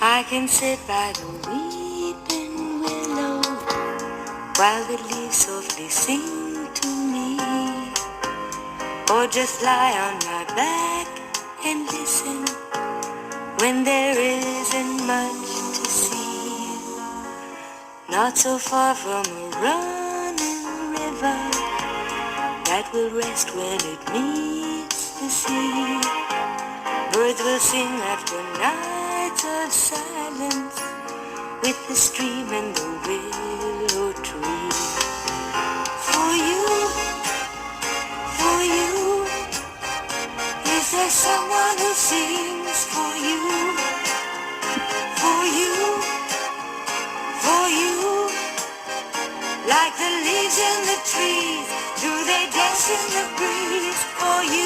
I can sit by the weeping willow while the leaves softly sing to me, or just lie on my back and listen when there isn't much to see. Not so far from a running river that will rest when it meets the sea. Birds will sing after nights of silence with the stream and the willow tree. For you, is there someone who sings for you? For you, like the leaves in the trees, do they dance in the breeze?